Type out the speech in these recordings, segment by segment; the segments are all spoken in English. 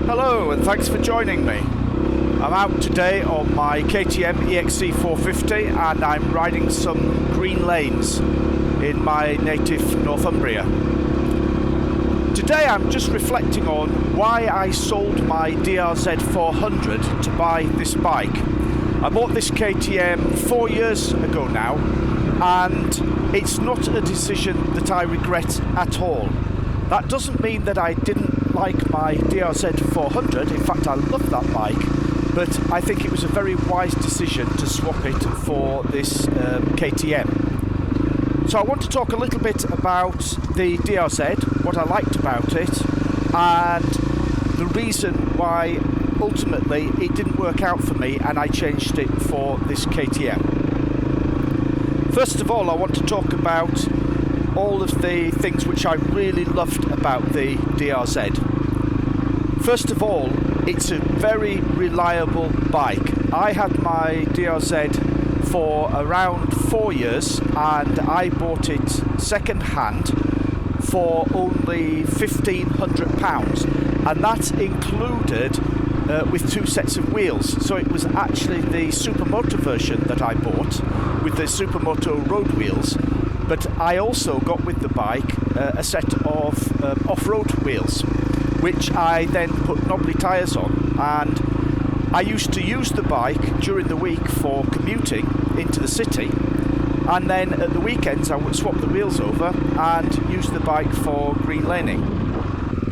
Hello and thanks for joining me. I'm out today on my KTM EXC 450 and I'm riding some green lanes in my native Northumbria. Today I'm just reflecting on why I sold my DRZ400 to buy this bike. I bought this KTM 4 years ago now and it's not a decision that I regret at all. That doesn't mean that I didn't like my DRZ400, in fact I love that bike, but I think it was a very wise decision to swap it for this KTM. So I want to talk a little bit about the DRZ, what I liked about it, and the reason why ultimately it didn't work out for me and I changed it for this KTM. First of all, I want to talk about all of the things which I really loved about the DRZ. First of all, it's a very reliable bike. I had my DRZ for around 4 years and I bought it second hand for only £1,500, and that included with 2 sets of wheels. So it was actually the Supermoto version that I bought with the Supermoto road wheels, but I also got with the bike a set of off-road wheels, which I then put knobbly tyres on, and I used to use the bike during the week for commuting into the city, and then at the weekends I would swap the wheels over and use the bike for green laning.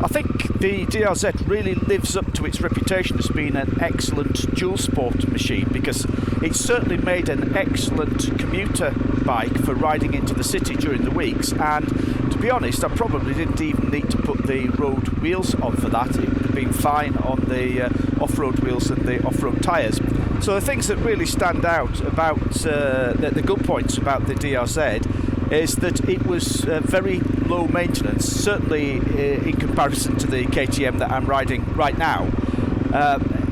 I think the DRZ really lives up to its reputation as being an excellent dual sport machine, because it certainly made an excellent commuter bike for riding into the city during the weeks, and to be honest I probably didn't even need to put the road wheels on for that. It would have been fine on the off-road wheels and the off-road tyres. So the things that really stand out about the good points about the DRZ is that it was very low maintenance, certainly in comparison to the KTM that I'm riding right now.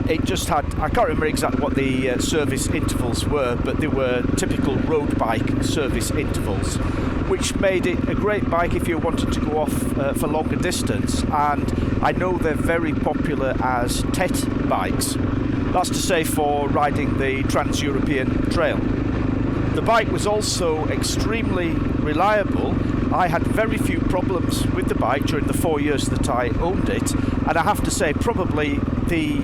It just had, I can't remember exactly what the service intervals were, but they were typical road bike service intervals, which made it a great bike if you wanted to go off for longer distance, and I know they're very popular as TET bikes. That's to say for riding the Trans-European Trail. The bike was also extremely reliable. I had very few problems with the bike during the 4 years that I owned it, and I have to say probably the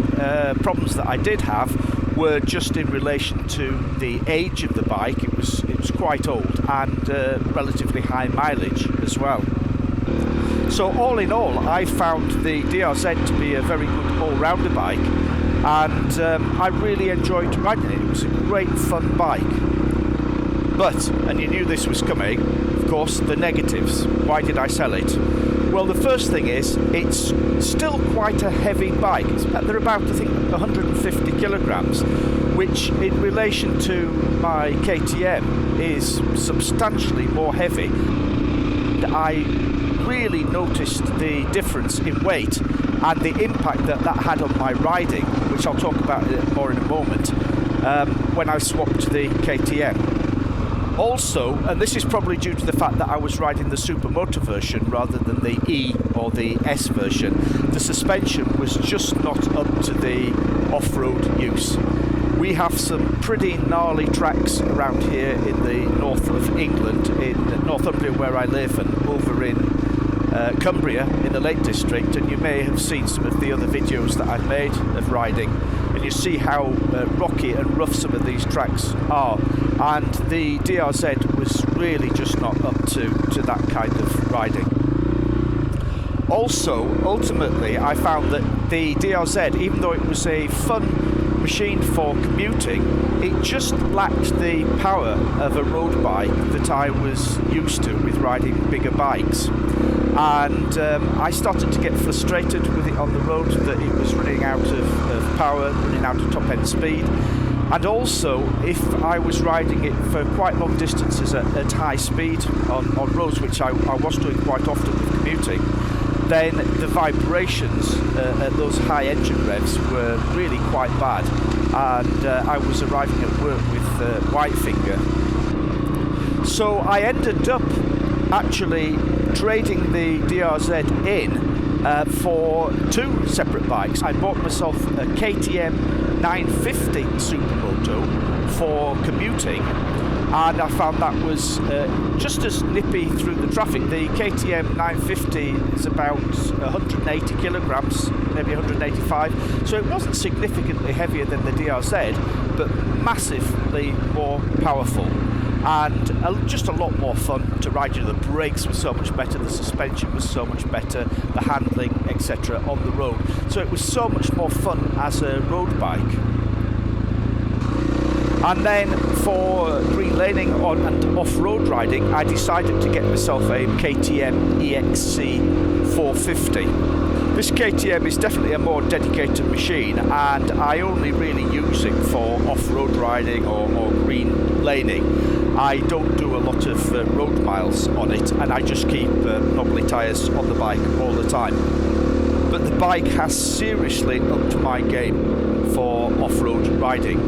problems that I did have were just in relation to the age of the bike. It was quite old and relatively high mileage as well. So all in all, I found the DRZ to be a very good all-rounder bike, and I really enjoyed riding it. It was a great fun bike. But, and you knew this was coming, of course, the negatives. Why did I sell it? Well, the first thing is, it's still quite a heavy bike. They're about, I think, 150 kilograms, which in relation to my KTM is substantially more heavy. I really noticed the difference in weight and the impact that that had on my riding, which I'll talk about more in a moment, when I swapped the KTM. Also, and this is probably due to the fact that I was riding the Supermoto version rather than the E or the S version, the suspension was just not up to the off-road use. We have some pretty gnarly tracks around here in the north of England, in Northumbria where I live, and over in Cumbria in the Lake District, and you may have seen some of the other videos that I've made of riding, and you see how rocky and rough some of these tracks are, and the DRZ was really just not up to that kind of riding. Also, ultimately, I found that the DRZ, even though it was a fun machine for commuting, it just lacked the power of a road bike that I was used to with riding bigger bikes. And I started to get frustrated with it on the road, that it was running out of power, running out of top-end speed. And also, if I was riding it for quite long distances at high speed on roads, which I was doing quite often with commuting, then the vibrations at those high engine revs were really quite bad, and I was arriving at work with white finger. So I ended up actually trading the DRZ in for two separate bikes. I bought myself a KTM 950 Supermoto for commuting, and I found that was just as nippy through the traffic. The KTM 950 is about 180 kilograms, maybe 185, so it wasn't significantly heavier than the DRZ, but massively more powerful. And just a lot more fun to ride. The brakes were so much better, the suspension was so much better, the handling, etc. on the road. So it was so much more fun as a road bike. And then for green laning on and off-road riding, I decided to get myself a KTM EXC 450. This KTM is definitely a more dedicated machine, and I only really use it for off-road riding or green laning. I don't do a lot of road miles on it, and I just keep knobbly tyres on the bike all the time. But the bike has seriously upped my game for off-road riding.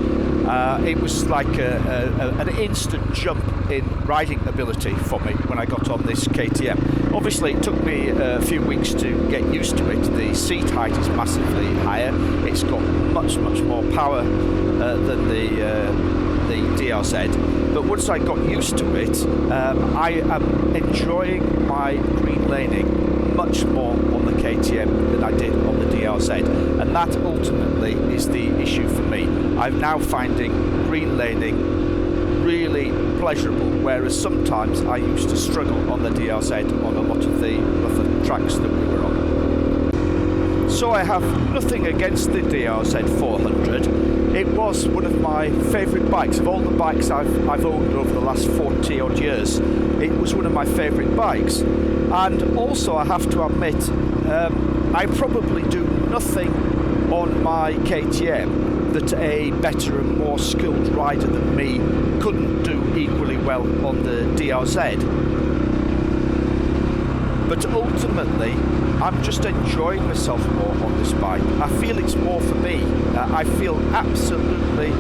It was like an instant jump in riding ability for me when I got on this KTM. Obviously it took me a few weeks to get used to it. The seat height is massively higher, it's got much more power than the DRZ, but once I got used to it, I am enjoying my green laning much more on the KTM than I did on the DRZ, and that ultimately is the issue for me. I'm now finding green laning really pleasurable, whereas sometimes I used to struggle on the DRZ on a lot of the rougher tracks that we were on. So I have nothing against the DRZ400. It was one of my favourite bikes. Of all the bikes I've owned over the last 40 odd years, it was one of my favourite bikes. And also I have to admit, I probably do nothing on my KTM that a better and more skilled rider than me couldn't do equally well on the DRZ. But ultimately, I'm just enjoying myself more on this bike. I feel it's more for me. I feel absolutely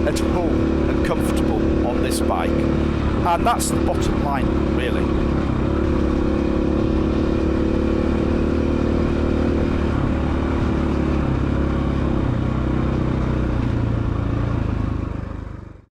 at home and comfortable on this bike. And that's the bottom line, really.